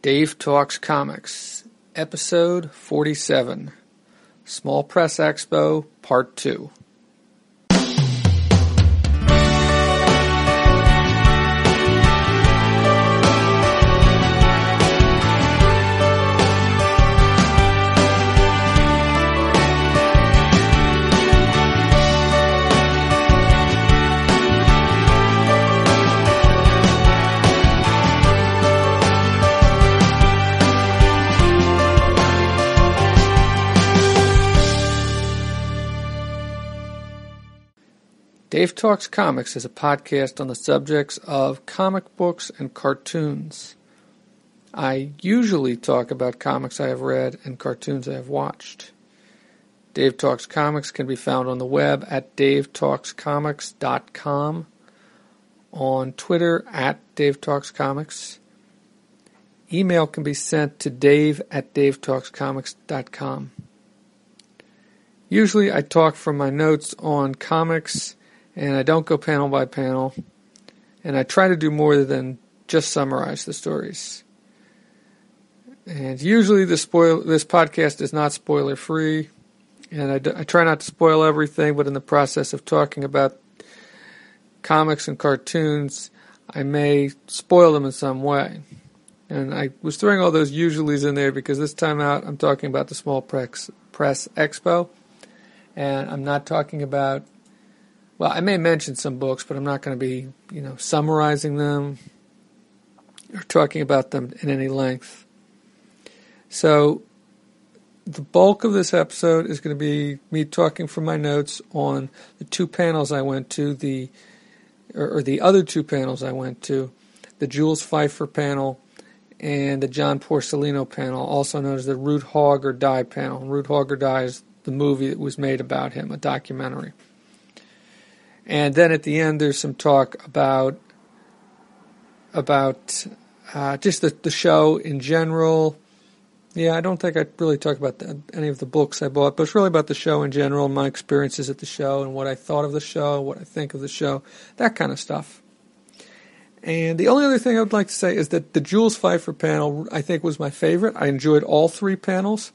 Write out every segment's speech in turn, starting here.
Dave Talks Comics, Episode 47, Small Press Expo, Part 2. Dave Talks Comics is a podcast on the subjects of comic books and cartoons. I usually talk about comics I have read and cartoons I have watched. Dave Talks Comics can be found on the web at davetalkscomics.com, on Twitter at davetalkscomics. Email can be sent to dave@davetalkscomics.com. Usually I talk from my notes on comics, and I don't go panel by panel, and I try to do more than just summarize the stories. And usually this podcast is not spoiler-free, and I try not to spoil everything, but in the process of talking about comics and cartoons, I may spoil them in some way. And I was throwing all those usuallys in there because this time out I'm talking about the Small Press Expo, and I'm not talking about, well, I may mention some books, but I'm not going to be, summarizing them or talking about them in any length. So the bulk of this episode is going to be me talking from my notes on the two panels I went to, the other two panels I went to, the Jules Feiffer panel and the John Porcellino panel, also known as the Root Hog or Die panel. Root Hog or Die is the movie that was made about him, a documentary. And then at the end, there's some talk about just the show in general. Yeah, I don't think I'd really talk about any of the books I bought, but it's really about the show in general, my experiences at the show, and what I thought of the show, what I think of the show, that kind of stuff. And the only other thing I would like to say is that the Jules Feiffer panel, I think, was my favorite. I enjoyed all three panels.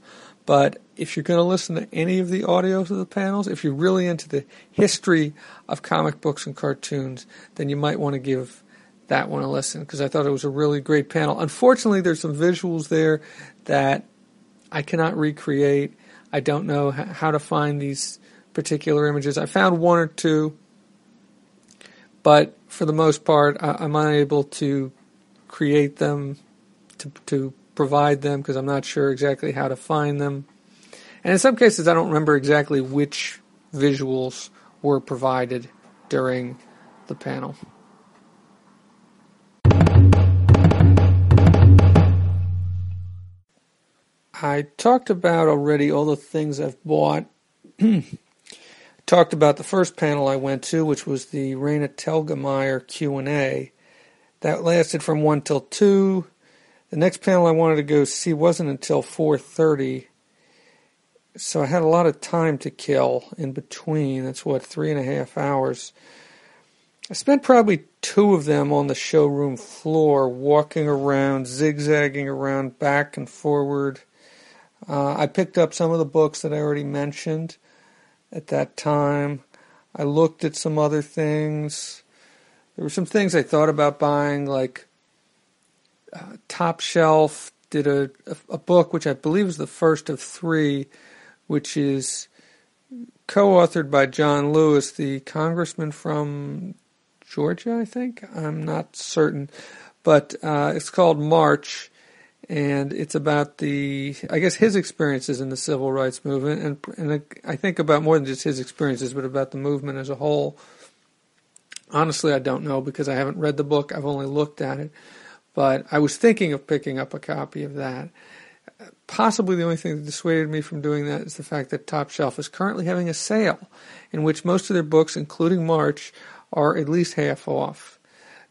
But if you're going to listen to any of the audios of the panels, if you're really into the history of comic books and cartoons, then you might want to give that one a listen, because I thought it was a really great panel. Unfortunately, there's some visuals there that I cannot recreate. I don't know how to find these particular images. I found one or two, but for the most part, I'm unable to create them, to provide them, because I'm not sure exactly how to find them. And in some cases, I don't remember exactly which visuals were provided during the panel. I talked about already all the things I've bought. Talked about the first panel I went to, which was the Raina Telgemeier Q&A. That lasted from 1 till 2. The next panel I wanted to go see wasn't until 4:30, so I had a lot of time to kill in between. That's 3.5 hours. I spent probably 2 of them on the showroom floor, walking around, zigzagging around, back and forward. I picked up some of the books that I already mentioned at that time. I looked at some other things. There were some things I thought about buying, like Top Shelf did a book, which I believe is the first of 3, which is co-authored by John Lewis, the congressman from Georgia, I think. I'm not certain. But it's called March, and it's about his experiences in the civil rights movement, and I think about more than just his experiences, but about the movement as a whole. Honestly, I don't know, because I haven't read the book. I've only looked at it. But I was thinking of picking up a copy of that. Possibly the only thing that dissuaded me from doing that is the fact that Top Shelf is currently having a sale in which most of their books, including March, are at least half off.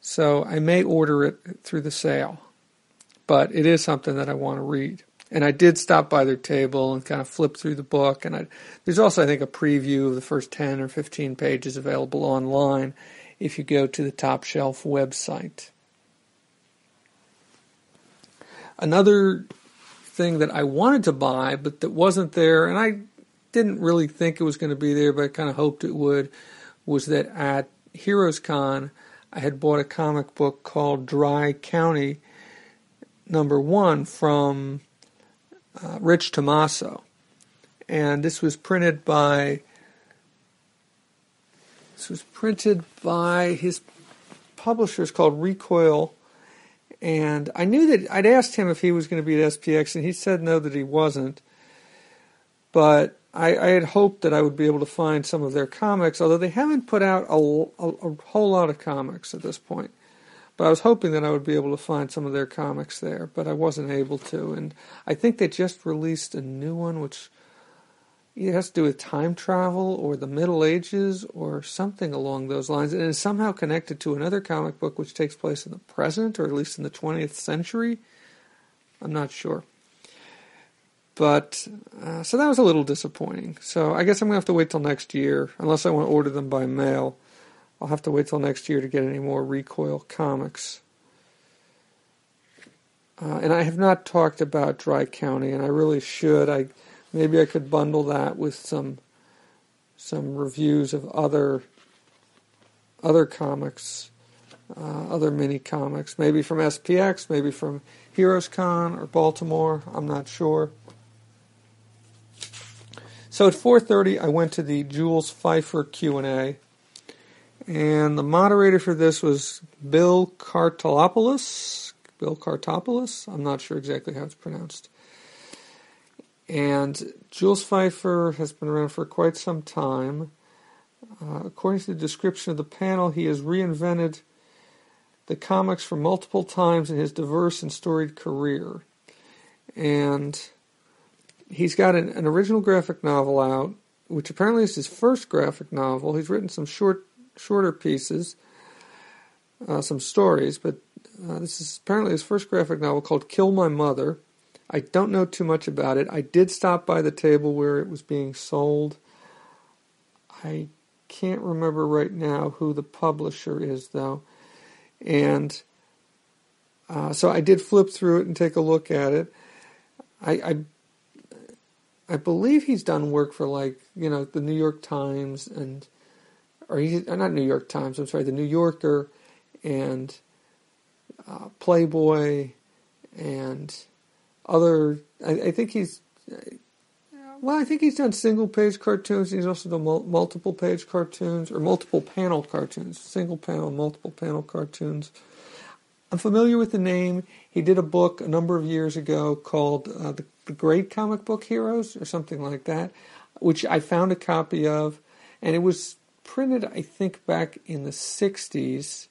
So I may order it through the sale. But it is something that I want to read. And I did stop by their table and kind of flip through the book. And there's also, I think, a preview of the first 10 or 15 pages available online if you go to the Top Shelf website. Another thing that I wanted to buy, but that wasn't there, and I didn't really think it was going to be there, but I kind of hoped it would, was that at Heroes Con, I had bought a comic book called Dry County #1 from Rich Tommaso. And this was printed by his publishers called Recoil. And I knew that I'd asked him if he was going to be at SPX, and he said no, that he wasn't. But I had hoped that I would be able to find some of their comics, although they haven't put out a whole lot of comics at this point. But I was hoping that I would be able to find some of their comics there, but I wasn't able to. And I think they just released a new one, which either has to do with time travel or the Middle Ages or something along those lines. And it is somehow connected to another comic book which takes place in the present, or at least in the 20th century. I'm not sure. But, so that was a little disappointing. So I guess I'm going to have to wait till next year, unless I want to order them by mail. I'll have to wait till next year to get any more Recoil comics. And I have not talked about Dry County, and I really should. Maybe I could bundle that with some reviews of other comics, other mini comics, maybe from SPX, maybe from Heroes Con or Baltimore. I'm not sure. So at 4:30, I went to the Jules Feiffer Q&A, and the moderator for this was Bill Kartopoulos. I'm not sure exactly how it's pronounced. And Jules Feiffer has been around for quite some time. According to the description of the panel, he has reinvented the comics for multiple times in his diverse and storied career. And he's got an original graphic novel out, which apparently is his first graphic novel. He's written some shorter pieces, some stories, but this is apparently his first graphic novel called Kill My Mother. I don't know too much about it. I did stop by the table where it was being sold. I can't remember right now who the publisher is, though. And so I did flip through it and take a look at it. I believe he's done work for, like, the New York Times not New York Times, I'm sorry, the New Yorker and Playboy and other. I think he's done single page cartoons. He's also done multiple page cartoons or multiple panel cartoons, single panel, multiple panel cartoons. I'm familiar with the name. He did a book a number of years ago called The Great Comic Book Heroes or something like that, which I found a copy of, and it was printed, I think, back in the 60s,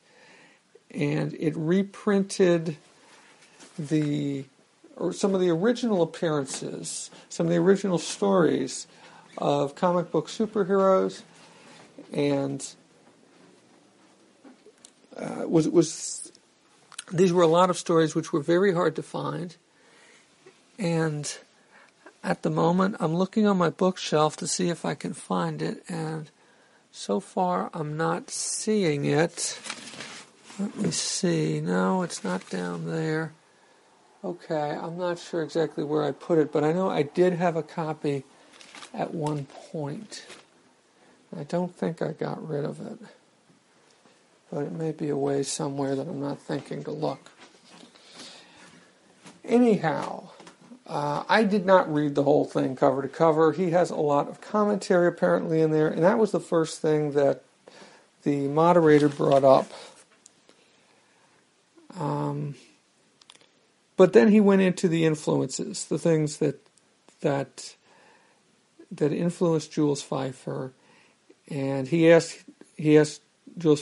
and it reprinted some of the original appearances, some of the original stories of comic book superheroes, and these were a lot of stories which were very hard to find. And at the moment, I'm looking on my bookshelf to see if I can find it, and so far I'm not seeing it. Let me see. No, it's not down there. Okay, I'm not sure exactly where I put it, but I know I did have a copy at one point. I don't think I got rid of it, but it may be away somewhere that I'm not thinking to look. Anyhow, I did not read the whole thing cover to cover. He has a lot of commentary apparently in there, and that was the first thing that the moderator brought up. But then he went into the influences, the things that influenced Jules Feiffer, and he asked Jules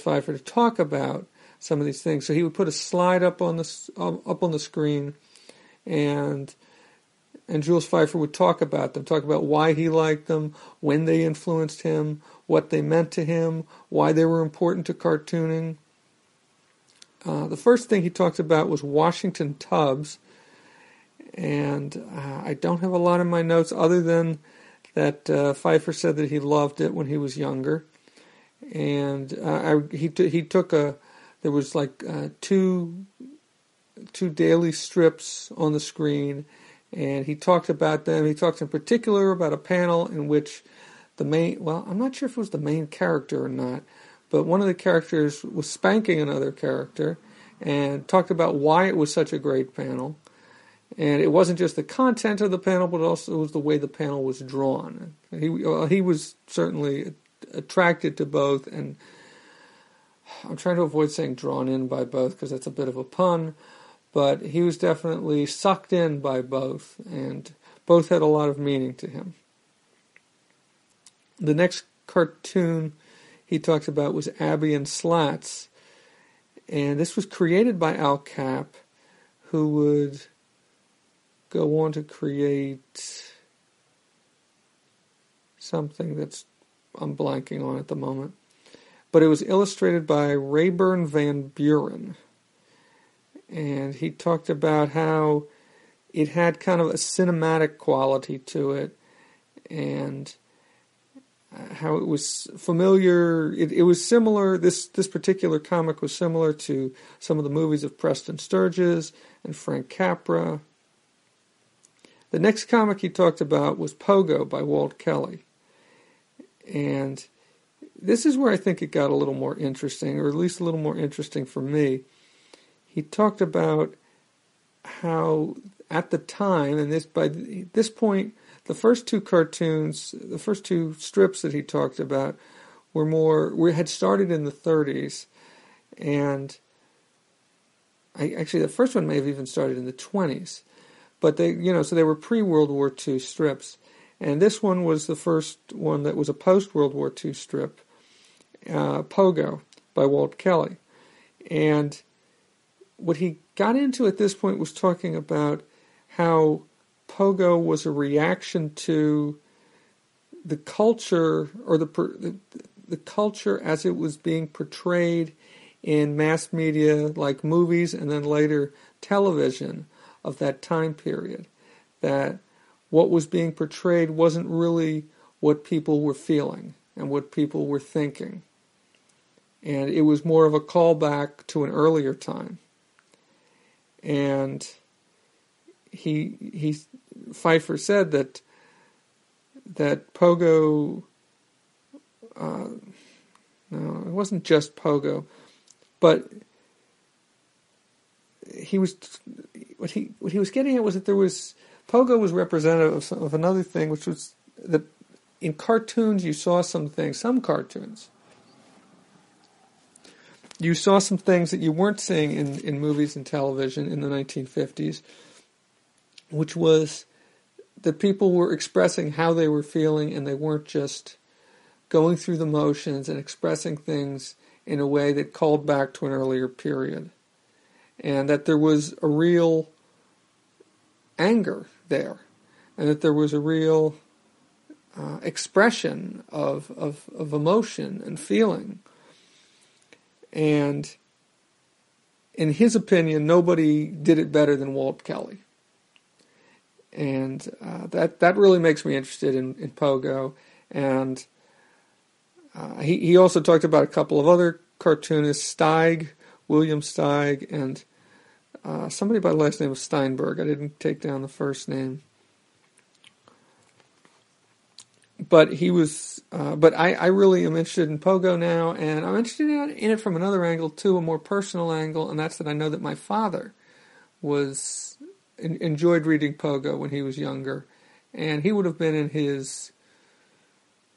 Feiffer to talk about some of these things. So he would put a slide up on the screen, and Jules Feiffer would talk about them, talk about why he liked them, when they influenced him, what they meant to him, why they were important to cartooning. The first thing he talked about was Washington Tubbs, and I don't have a lot in my notes other than that Feiffer said that he loved it when he was younger, and he took there was like two two daily strips on the screen, and he talked about them. He talked in particular about a panel in which I'm not sure if it was the main character or not, but one of the characters was spanking another character, and talked about why it was such a great panel. And it wasn't just the content of the panel, but also it was the way the panel was drawn. He was certainly attracted to both, and I'm trying to avoid saying drawn in by both because that's a bit of a pun, but he was definitely sucked in by both, and both had a lot of meaning to him. The next cartoon he talked about was Abby and Slats, and this was created by Al Capp, who would go on to create something that's I'm blanking on at the moment. But it was illustrated by Rayburn Van Buren. And he talked about how it had kind of a cinematic quality to it, and how it was familiar. It was similar, this particular comic was similar to some of the movies of Preston Sturges and Frank Capra. The next comic he talked about was Pogo by Walt Kelly. And this is where I think it got a little more interesting, or at least a little more interesting for me. He talked about how at the time, and by this point, the first two cartoons, the first two strips that he talked about had started in the 30s, and actually the first one may have even started in the 20s, but they were pre-World War II strips, and this one was the first one that was a post-World War II strip, Pogo by Walt Kelly, and what he got into at this point was talking about how Pogo was a reaction to the culture, or the culture as it was being portrayed in mass media like movies and then later television of that time period. That what was being portrayed wasn't really what people were feeling and what people were thinking. And it was more of a callback to an earlier time. And Feiffer said that Pogo, no, it wasn't just Pogo, but what he was getting at was that Pogo was representative of another thing, which was that in cartoons you saw some cartoons. You saw some things that you weren't seeing in movies and television in the 1950s, which was that people were expressing how they were feeling, and they weren't just going through the motions and expressing things in a way that called back to an earlier period. And that there was a real anger there, and that there was a real expression of emotion and feeling. And in his opinion, nobody did it better than Walt Kelly. And that really makes me interested in Pogo. And he also talked about a couple of other cartoonists, William Steig, and somebody by the last name of Steinberg. I didn't take down the first name. But I really am interested in Pogo now, and I'm interested in it from another angle too, a more personal angle, and that's that I know that my father enjoyed reading Pogo when he was younger, and he would have been in his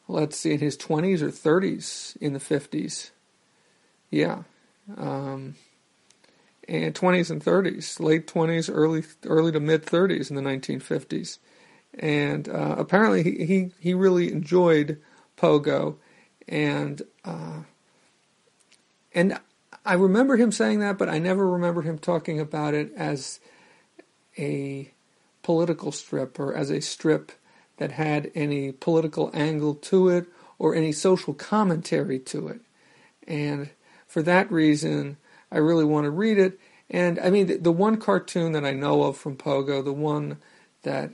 20s or 30s in the 50s. Yeah. And 20s and 30s, late 20s, early to mid 30s in the 1950s. And apparently he really enjoyed Pogo, and I remember him saying that, but I never remember him talking about it as a political strip or as a strip that had any political angle to it or any social commentary to it. And for that reason, I really want to read it. And I mean, the one cartoon that I know of from Pogo, the one that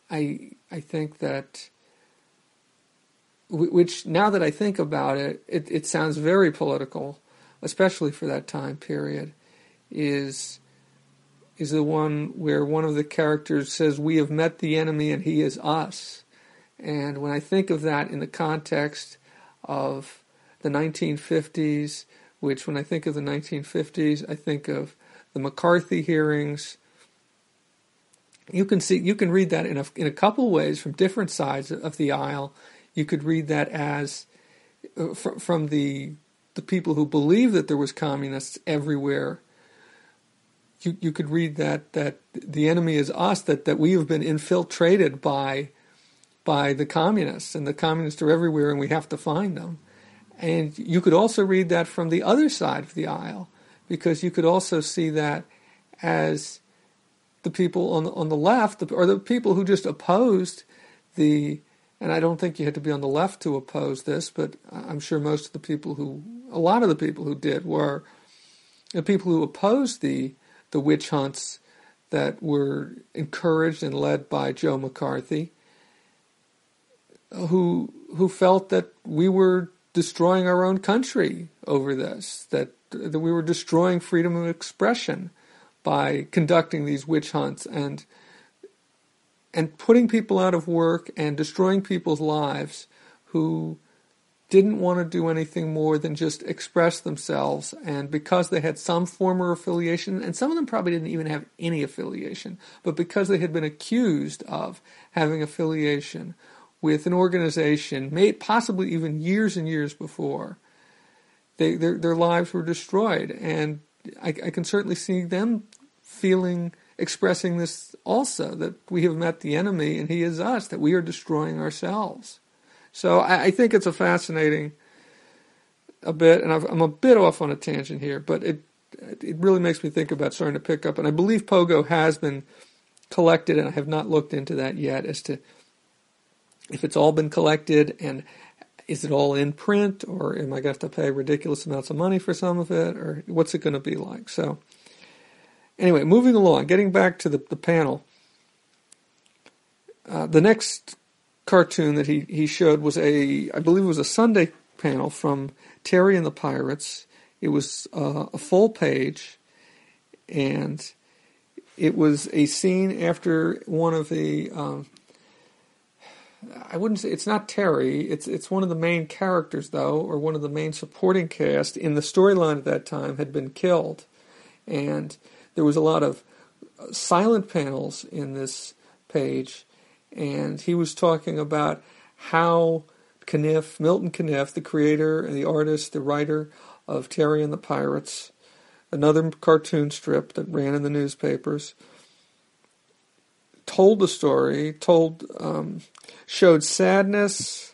I think that, which now that I think about it, it sounds very political, especially for that time period, is is the one where one of the characters says, "We have met the enemy and he is us." And when I think of that in the context of the 1950s, which when I think of the 1950s, I think of the McCarthy hearings. You can read that in a couple ways from different sides of the aisle. You could read that as from the people who believe that there was communists everywhere. You could read that the enemy is us, that we have been infiltrated by the communists, and the communists are everywhere and we have to find them. And you could also read that from the other side of the aisle, because you could also see that as the people on the left, or the people who just opposed and I don't think you had to be on the left to oppose this, but I'm sure a lot of the people who did were the people who opposed the witch hunts that were encouraged and led by Joe McCarthy, who felt that we were destroying our own country over this, that we were destroying freedom of expression by conducting these witch hunts and putting people out of work and destroying people's lives who didn't want to do anything more than just express themselves. And because they had some former affiliation, and some of them probably didn't even have any affiliation, but because they had been accused of having affiliation with an organization, possibly even years and years before, their lives were destroyed. And I can certainly see them expressing this also, that we have met the enemy and he is us, that we are destroying ourselves. So I think it's a fascinating bit, and I'm a bit off on a tangent here, but it really makes me think about starting to pick up, and I believe Pogo has been collected, and I have not looked into that yet as to if it's all been collected, and is it all in print, or am I going to have to pay ridiculous amounts of money for some of it, or what's it going to be like? So anyway, moving along, getting back to the panel, the next cartoon that he showed was I believe it was a Sunday panel from Terry and the Pirates. It was a full page, and it was a scene after one of the, I wouldn't say, it's not Terry, it's one of the main characters though, or one of the main supporting cast in the storyline at that time had been killed. And there was a lot of silent panels in this page, and he was talking about how Milton Caniff, the creator and the artist, the writer of Terry and the Pirates, another cartoon strip that ran in the newspapers, told the story, showed sadness,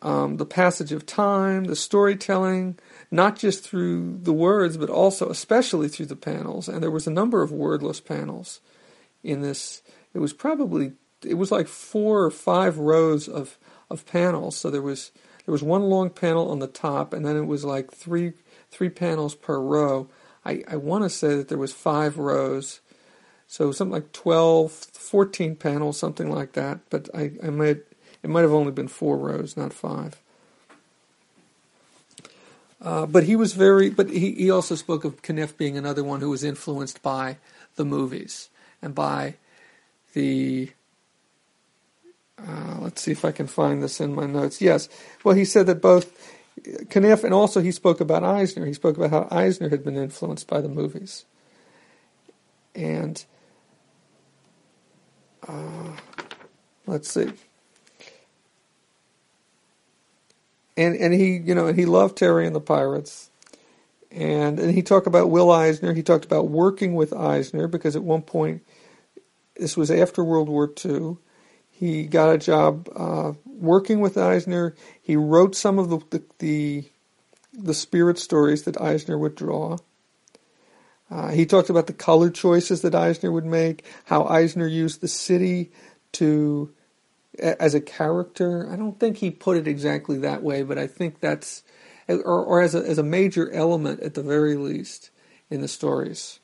the passage of time, the storytelling, not just through the words, but also especially through the panels. And there was a number of wordless panels in this. It was like 4 or 5 rows of panels. So there was one long panel on the top, and then it was like three panels per row. I want to say that there was 5 rows, so something like 12, 14 panels, something like that. But it might have only been 4 rows, not 5. But he also spoke of Caniff being another one who was influenced by the movies and by the. Let's see if I can find this in my notes. Yes. Well, he said that both Caniff and also he spoke about Eisner. He spoke about how Eisner had been influenced by the movies. And let's see. And he loved Terry and the Pirates. And he talked about Will Eisner. He talked about working with Eisner because at one point, this was after World War II, he got a job working with Eisner. He wrote some of the spirit stories that Eisner would draw. He talked about the color choices that Eisner would make, how Eisner used the city as a character. I don't think he put it exactly that way, but I think that's, or as a major element at the very least in the stories,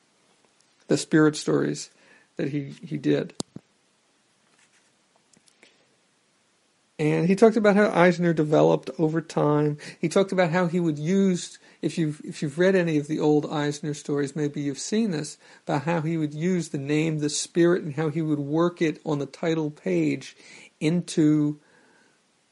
the spirit stories that he did. And he talked about how Eisner developed over time. He talked about how he would use, if you've read any of the old Eisner stories, maybe you've seen this, about how he would use the name, the spirit, and how he would work it on the title page into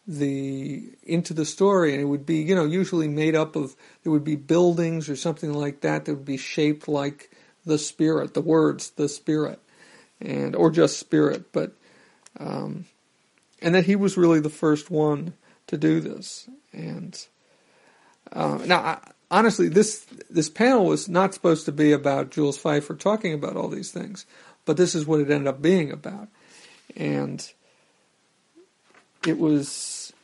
the story. And it would be, usually made up of, there would be buildings or something like that would be shaped like the spirit, the words, the spirit, or just spirit, but and that he was really the first one to do this. And now, honestly, this panel was not supposed to be about Jules Feiffer talking about all these things, but this is what it ended up being about. And it was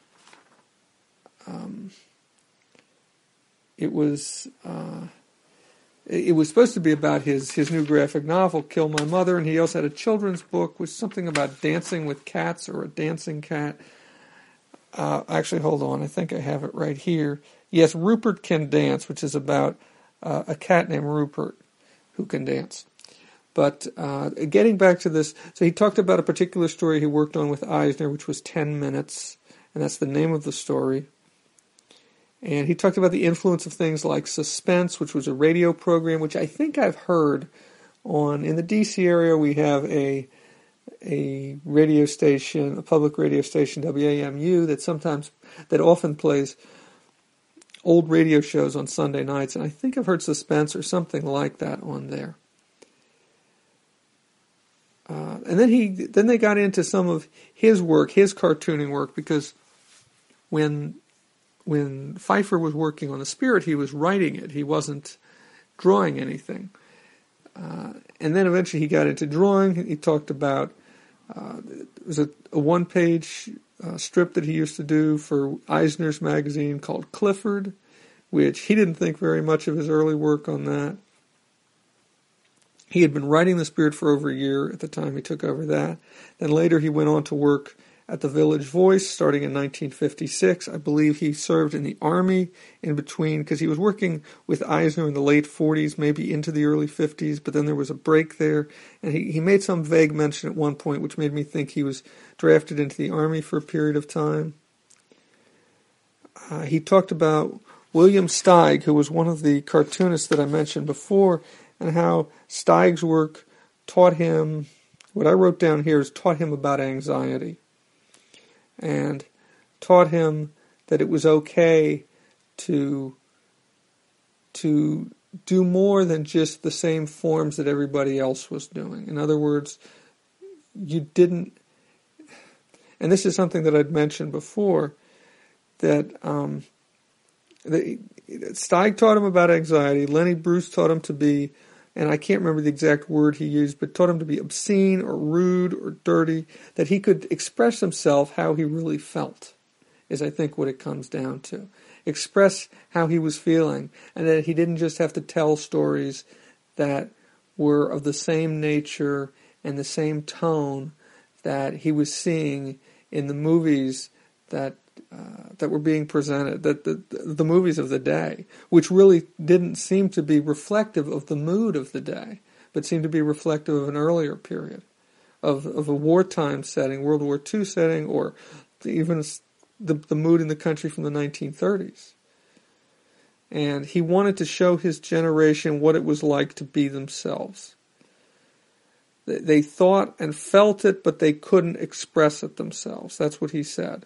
supposed to be about his new graphic novel, Kill My Mother, and he also had a children's book with something about dancing with cats or a dancing cat. Actually, hold on, I think I have it right here. Yes, Rupert Can Dance, which is about a cat named Rupert who can dance. But getting back to this, so he talked about a particular story he worked on with Eisner, which was 10 Minutes, and that's the name of the story. And he talked about the influence of things like Suspense, which was a radio program, which I think I've heard on. In the DC area, we have a radio station, a public radio station, WAMU, that often plays old radio shows on Sunday nights, and I think I've heard Suspense or something like that on there. And then they got into some of his work, his cartooning work, because when Feiffer was working on the Spirit, he was writing it. He wasn't drawing anything. And then eventually he got into drawing. He talked about, it was a one-page strip that he used to do for Eisner's magazine called Clifford, which he didn't think very much of his early work on that. He had been writing the Spirit for over a year at the time he took over that. Then later he went on to work at the Village Voice, starting in 1956. I believe he served in the Army in between, because he was working with Eisner in the late 40s, maybe into the early 50s, but then there was a break there. And he made some vague mention at one point, which made me think he was drafted into the Army for a period of time. He talked about William Steig, who was one of the cartoonists that I mentioned before, and how Steig's work taught him, what I wrote down here is taught him about anxiety, and taught him that it was okay to do more than just the same forms that everybody else was doing. In other words, you didn't, and this is something that I'd mentioned before, that Steig taught him about anxiety. Lenny Bruce taught him to be, and I can't remember the exact word he used, but taught him to be obscene or rude or dirty, that he could express himself how he really felt, is I think what it comes down to. Express how he was feeling, and that he didn't just have to tell stories that were of the same nature and the same tone that he was seeing in the movies that were being presented, that the movies of the day, which really didn't seem to be reflective of the mood of the day, but seemed to be reflective of an earlier period, of a wartime setting, World War II setting, or even the mood in the country from the 1930s. And he wanted to show his generation what it was like to be themselves. They thought and felt it, but they couldn't express it themselves. That's what he said.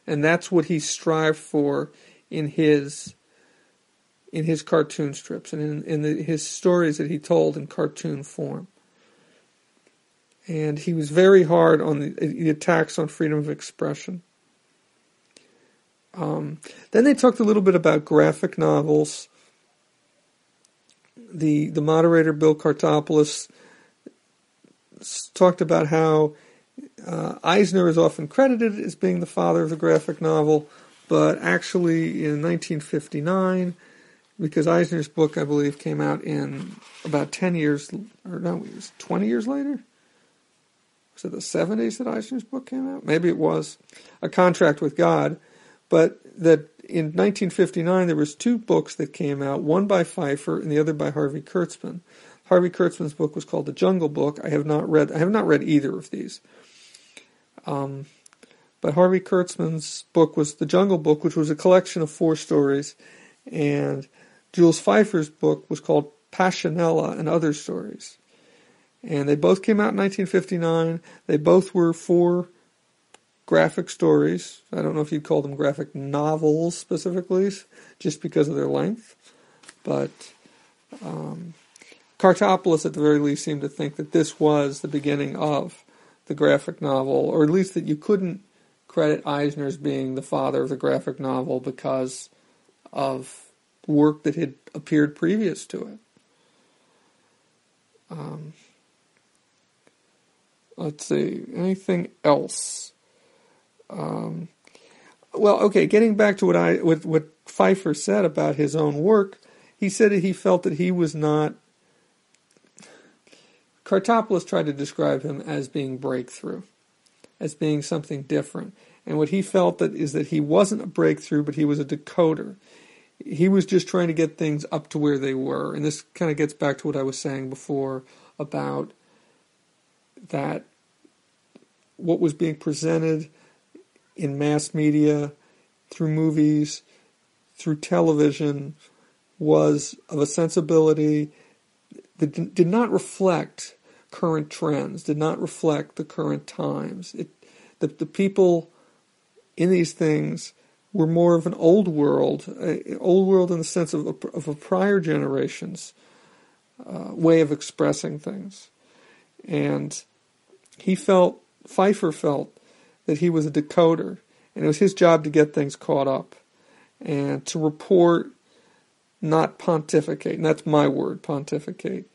And that's what he strived for in his cartoon strips and in his stories that he told in cartoon form. And he was very hard on the attacks on freedom of expression. Then they talked a little bit about graphic novels. The moderator, Bill Kartopoulos, talked about how Eisner is often credited as being the father of the graphic novel, but actually in 1959, because Eisner's book, I believe, came out in about 10 years, or no, it was 20 years later? Was it the 70s that Eisner's book came out? Maybe it was A Contract with God, but that in 1959 there was two books that came out, one by Feiffer and the other by Harvey Kurtzman. Harvey Kurtzman's book was called The Jungle Book. I have not read either of these. But Harvey Kurtzman's book was The Jungle Book, which was a collection of 4 stories, and Jules Feiffer's book was called Passionella and Other Stories. And they both came out in 1959. They both were 4 graphic stories. I don't know if you'd call them graphic novels specifically, just because of their length. But Kartopoulos, at the very least, seemed to think that this was the beginning of the graphic novel, or at least that you couldn't credit Eisner as being the father of the graphic novel because of work that had appeared previous to it. Let's see, anything else? Well, okay, getting back to what Feiffer said about his own work, he said that he felt that he was not... Kartopoulos tried to describe him as being breakthrough, as being something different. And what he felt is that he wasn't a breakthrough, but he was a decoder. He was just trying to get things up to where they were. And this kind of gets back to what I was saying before about that what was being presented in mass media, through movies, through television, was of a sensibility that did not reflect current trends, did not reflect the current times. The people in these things were more of an old world in the sense of a prior generation's way of expressing things. And Feiffer felt that he was a decoder, and it was his job to get things caught up and to report, not pontificate. And that's my word, pontificate.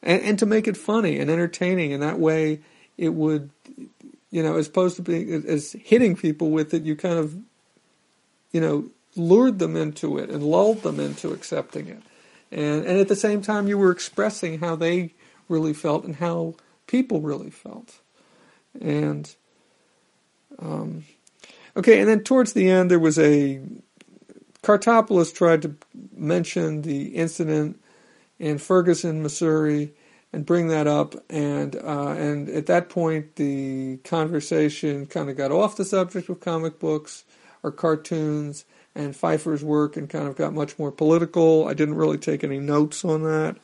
And to make it funny and entertaining, and that way it would, as opposed to being as hitting people with it, you kind of, lured them into it and lulled them into accepting it. And at the same time, you were expressing how they really felt and how people really felt. And, okay, and then towards the end, there was Kartopoulos tried to mention the incident in Ferguson, Missouri, and bring that up, and at that point, the conversation kind of got off the subject of comic books or cartoons and Feiffer's work, and kind of got much more political. I didn't really take any notes on that.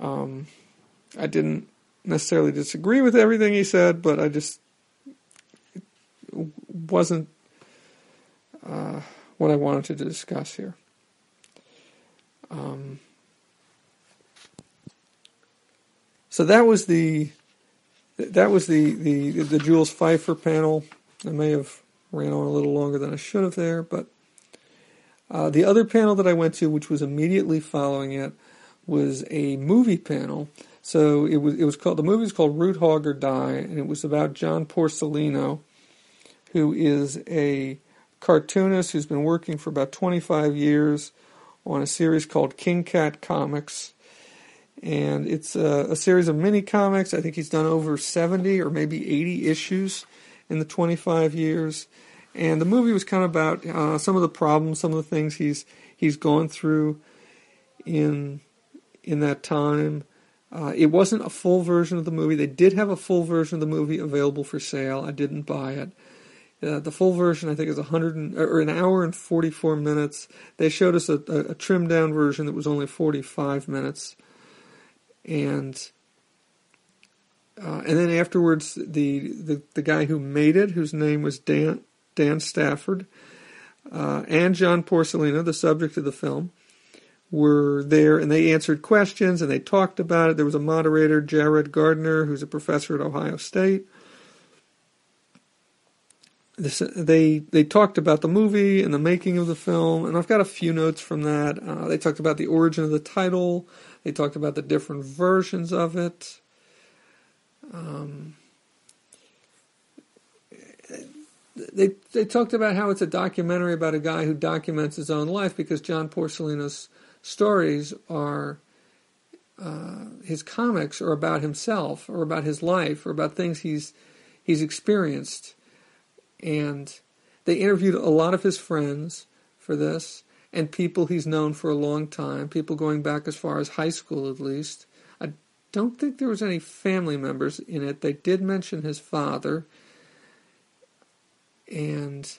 I didn't necessarily disagree with everything he said, but it wasn't what I wanted to discuss here. So that was the Jules Feiffer panel. I may have ran on a little longer than I should have there, but the other panel that I went to, which was immediately following it, was a movie panel. So the movie was called Root Hog or Die, and it was about John Porcellino, who is a cartoonist who's been working for about 25 years on a series called King Cat Comics. And it's a series of mini comics. I think he's done over 70 or maybe 80 issues in the 25 years. And the movie was kind of about some of the problems, some of the things he's gone through in that time. It wasn't a full version of the movie. They did have a full version of the movie available for sale. I didn't buy it. The full version, I think, is an hour and 44 minutes. They showed us a trimmed down version that was only 45 minutes. And then afterwards, the guy who made it, whose name was Dan Stafford, and John Porcellino, the subject of the film, were there, and they answered questions, and they talked about it. There was a moderator, Jared Gardner, who's a professor at Ohio State. They talked about the movie and the making of the film, and I've got a few notes from that. They talked about the origin of the title. They talked about the different versions of it. They talked about how it's a documentary about a guy who documents his own life, because John Porcellino's stories are, his comics are about himself, or about his life, or about things he's experienced. And they interviewed a lot of his friends for this, and people he's known for a long time, people going back as far as high school at least. I don't think there was any family members in it. They did mention his father. And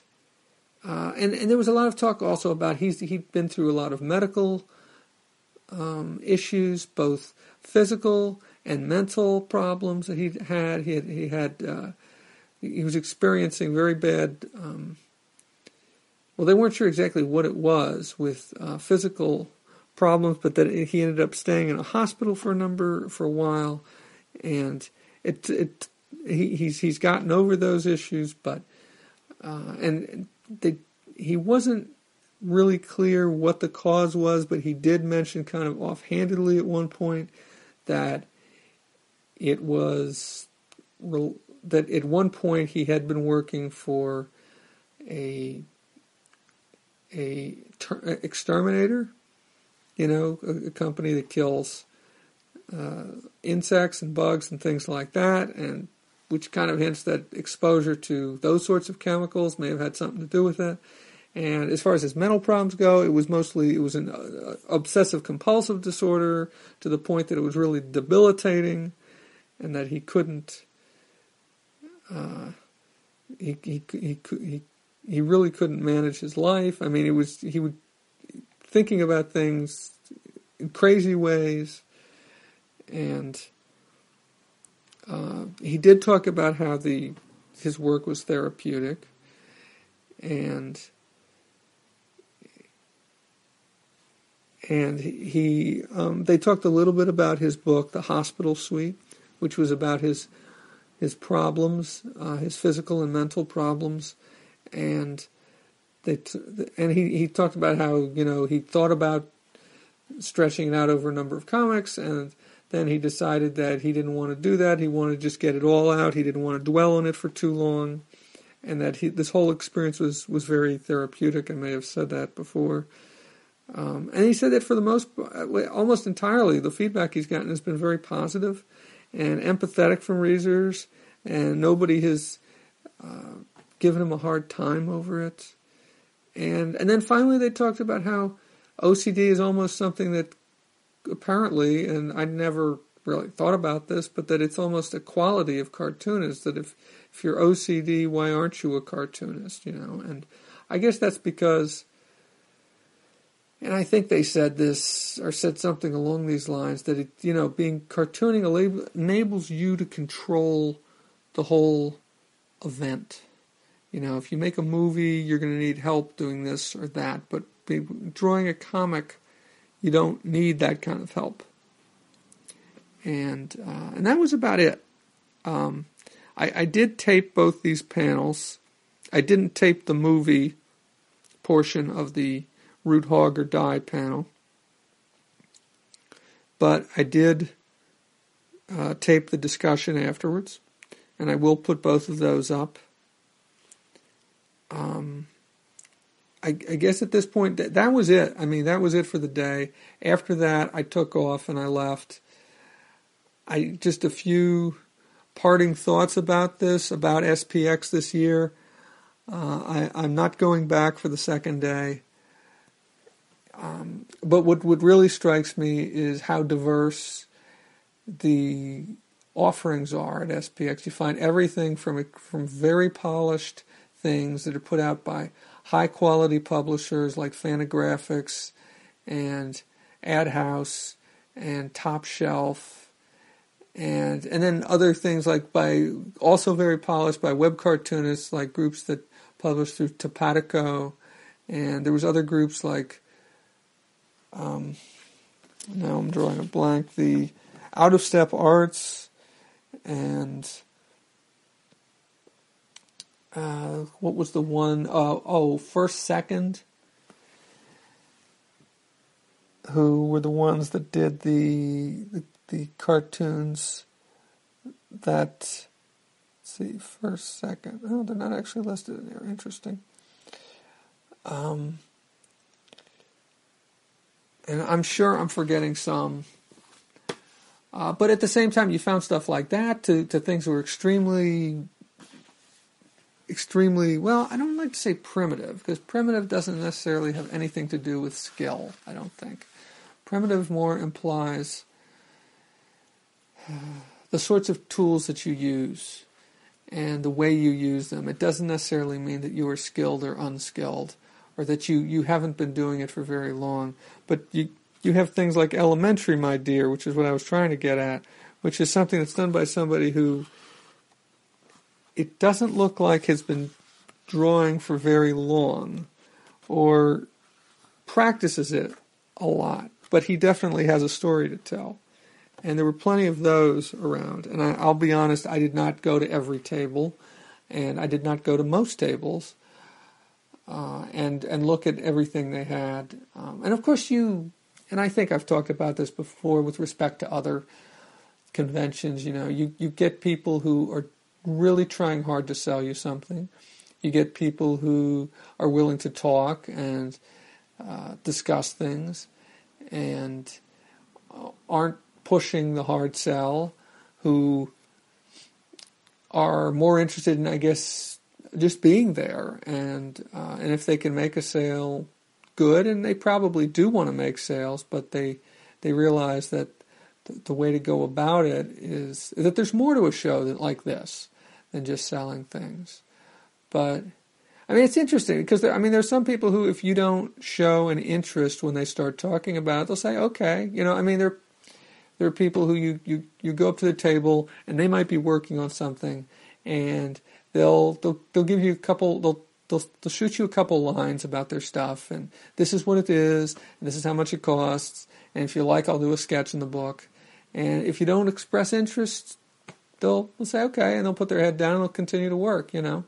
there was a lot of talk also about he'd been through a lot of medical issues, both physical and mental problems that he had. He was experiencing very bad. Well, they weren't sure exactly what it was with physical problems, but that he ended up staying in a hospital for a while, and he's gotten over those issues, but he wasn't really clear what the cause was, but he did mention kind of offhandedly at one point that it was that at one point he had been working for a exterminator, a company that kills insects and bugs and things like that, and which kind of hints that exposure to those sorts of chemicals may have had something to do with it. And as far as his mental problems go, it was an obsessive compulsive disorder to the point that it was really debilitating, and that he couldn't. He really couldn't manage his life. I mean, he would thinking about things in crazy ways, and he did talk about how his work was therapeutic, and they talked a little bit about his book, The Hospital Suite, which was about his problems, his physical and mental problems, and he talked about how he thought about stretching it out over a number of comics, and then he decided that he didn't want to do that. He wanted to just get it all out. He didn't want to dwell on it for too long, and that this whole experience was very therapeutic. I may have said that before. And he said that for the almost entirely, the feedback he's gotten has been very positive and empathetic from readers, and nobody has given him a hard time over it. And then finally they talked about how OCD is almost something that apparently, and I never really thought about this, but that it's almost a quality of cartoonists, that if you're OCD, why aren't you a cartoonist, And I guess that's because, and I think they said this, or said something along these lines, that being cartooning enables you to control the whole event. If you make a movie, you're going to need help doing this or that, but drawing a comic, you don't need that kind of help. And that was about it. I did tape both these panels. I didn't tape the movie portion of the Root Hog or Die panel, but I did tape the discussion afterwards, and I will put both of those up. I guess at this point, that was it. I mean, that was it for the day. After that, I took off and I left. Just a few parting thoughts about SPX this year. I'm not going back for the second day. But what really strikes me is how diverse the offerings are at SPX. You find everything from very polished things that are put out by high-quality publishers like Fantagraphics and Ad House and Top Shelf, and then other things also very polished by web cartoonists like groups that publish through Topatico, and there was other groups like, now I'm drawing a blank, the Out of Step Arts, and what was the one? First Second, who were the ones that did the cartoons that, let's see, First Second. Oh, they're not actually listed in here. Interesting. And I'm sure I'm forgetting some. But at the same time, you found stuff like that to things that were extremely, well, I don't like to say primitive, because primitive doesn't necessarily have anything to do with skill, I don't think. Primitive more implies the sorts of tools that you use. and the way you use them. It doesn't necessarily mean that you are skilled or unskilled, or that you haven't been doing it for very long. But you have things like elementary, my dear, which is what I was trying to get at, which is something that's done by somebody who it doesn't look like has been drawing for very long, or practices it a lot. But he definitely has a story to tell. And there were plenty of those around. And I'll be honest, I did not go to every table, and I did not go to most tables, and look at everything they had. And of course and I think I've talked about this before with respect to other conventions, you get people who are really trying hard to sell you something. You get people who are willing to talk and discuss things and aren't pushing the hard sell, who are more interested in, I guess, just being there. And if they can make a sale, good, and they probably do want to make sales, but they realize that the way to go about it is that there's more to a show like this than just selling things. But I mean, it's interesting because there's some people who, if you don't show an interest when they start talking about it, they'll say, okay, there are people who you go up to the table and they might be working on something, and they'll give you a couple, they'll shoot you a couple lines about their stuff, and this is what it is, and this is how much it costs, and if you like, I'll do a sketch in the book. And if you don't express interest, they'll say okay, and they'll put their head down and they'll continue to work, And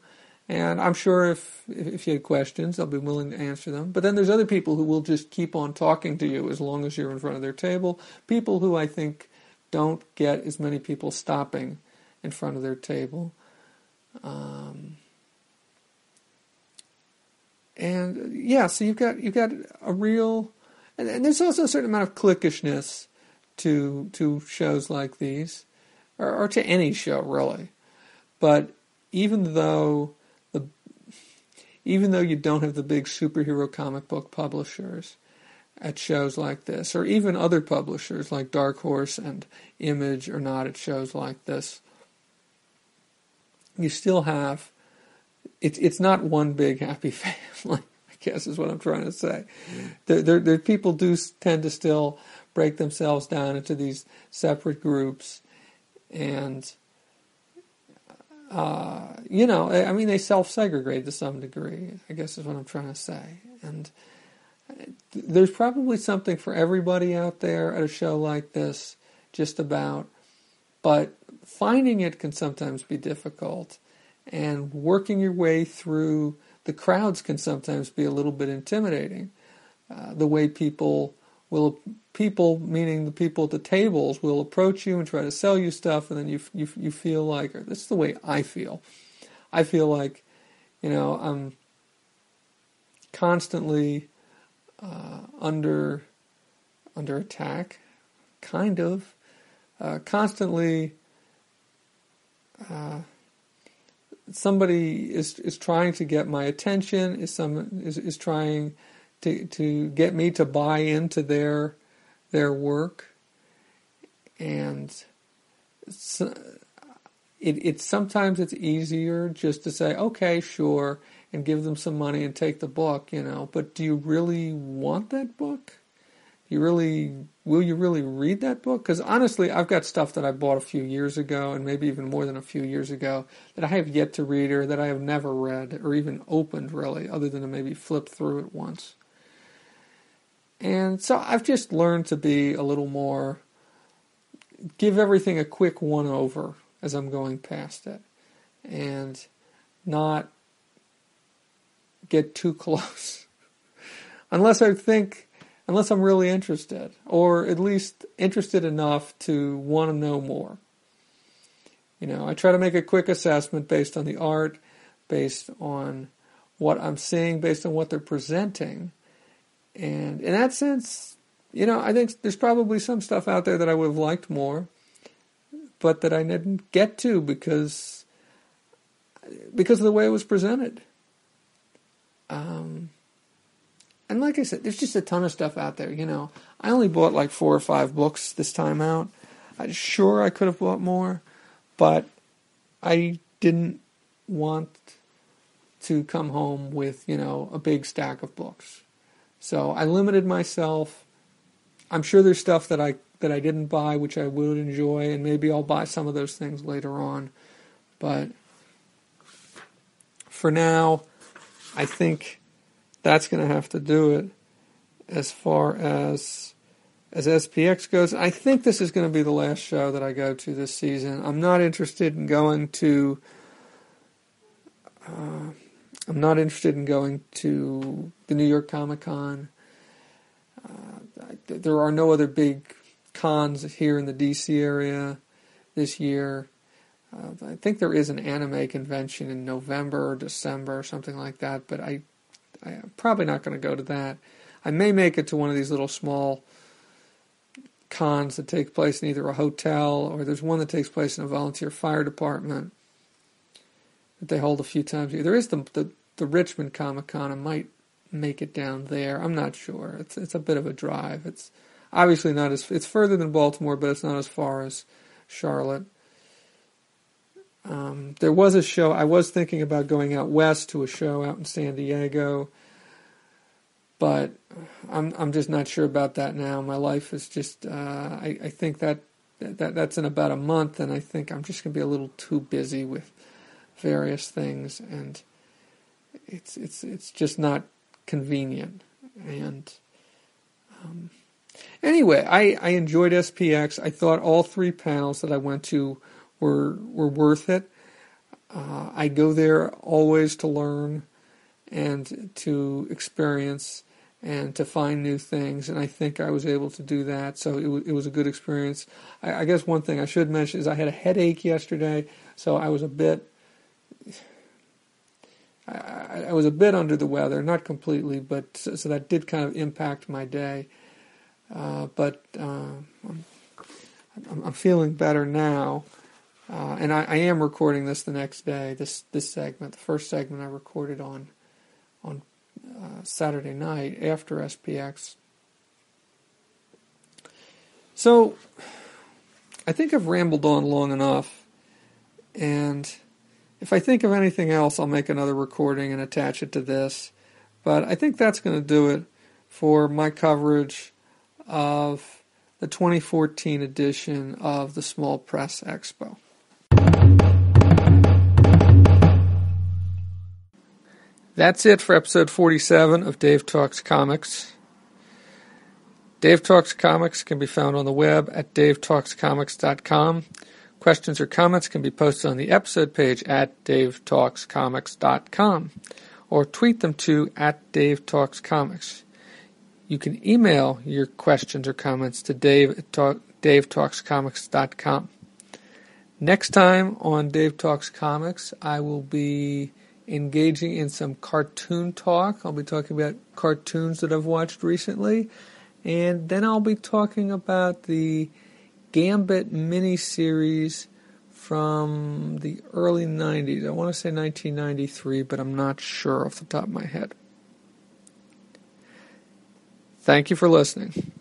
I'm sure if you had questions, they'll be willing to answer them. But then there's other people who will just keep on talking to you as long as you're in front of their table. People who I think don't get as many people stopping in front of their table. So you've got a real, and there's also a certain amount of cliquishness to shows like these, or to any show really. But even though you don't have the big superhero comic book publishers at shows like this, or even other publishers like Dark Horse and Image are not at shows like this, you still have, it's not one big happy family, I guess is what I'm trying to say. There people do tend to still break themselves down into these separate groups, and they self-segregate to some degree, I guess is what I'm trying to say. And there's probably something for everybody out there at a show like this, just about. But finding it can sometimes be difficult. And working your way through the crowds can sometimes be a little bit intimidating. The way people, meaning the people at the tables, will approach you and try to sell you stuff, and then you feel like, or this is the way I feel. I feel like, I'm constantly under attack, kind of, constantly. Somebody is trying to get my attention. Is trying to get me to buy into their work, and sometimes it's easier just to say okay, sure, and give them some money and take the book, But do you really want that book? Will you really read that book? Because honestly, I've got stuff that I bought a few years ago, and maybe even more than a few years ago, that I have yet to read, or that I have never read or even opened really, other than to maybe flip through it once. And so I've just learned to be a little more, give everything a quick one-over as I'm going past it, and not get too close. Unless I'm really interested, or at least interested enough to want to know more. I try to make a quick assessment based on the art, based on what I'm seeing, based on what they're presenting. And in that sense, I think there's probably some stuff out there that I would have liked more, but that I didn't get to because of the way it was presented. And like I said, there's just a ton of stuff out there, I only bought like 4 or 5 books this time out. I'm sure I could have bought more, but I didn't want to come home with, a big stack of books. So I limited myself. I'm sure there's stuff that I didn't buy, which I would enjoy, and maybe I'll buy some of those things later on. But for now, I think that's going to have to do it as far as SPX goes. I think this is going to be the last show that I go to this season. I'm not interested in going to the New York Comic Con. There are no other big cons here in the DC area this year. I think there is an anime convention in November or December or something like that, but I'm probably not going to go to that. I may make it to one of these little small cons that take place in either a hotel, or there's one that takes place in a volunteer fire department that they hold a few times a year. There is the Richmond Comic Con. I might make it down there. I'm not sure. It's a bit of a drive. It's obviously not it's further than Baltimore, but it's not as far as Charlotte. There was a show. I was thinking about going out west to a show out in San Diego, but I'm just not sure about that now. My life is just I think that's in about a month, and I think I'm just going to be a little too busy with various things, and it's just not convenient. And anyway, I enjoyed SPX. I thought all three panels that I went to were worth it. I go there always to learn and to experience and to find new things, and I think I was able to do that, so it was a good experience. I guess one thing I should mention is I had a headache yesterday, so I was a bit under the weather, not completely, but so that did kind of impact my day. But I'm feeling better now, and I am recording this the next day. This segment, the first segment, I recorded on Saturday night after SPX. So I think I've rambled on long enough, and if I think of anything else, I'll make another recording and attach it to this. But I think that's going to do it for my coverage of the 2014 edition of the Small Press Expo. That's it for episode 47 of Dave Talks Comics. Dave Talks Comics can be found on the web at davetalkscomics.com. Questions or comments can be posted on the episode page at davetalkscomics.com or tweet them to @DaveTalksComics. You can email your questions or comments to davetalkscomics.com. Next time on Dave Talks Comics, I will be engaging in some cartoon talk. I'll be talking about cartoons that I've watched recently, and then I'll be talking about the Gambit miniseries from the early 90s. I want to say 1993, but I'm not sure off the top of my head. Thank you for listening.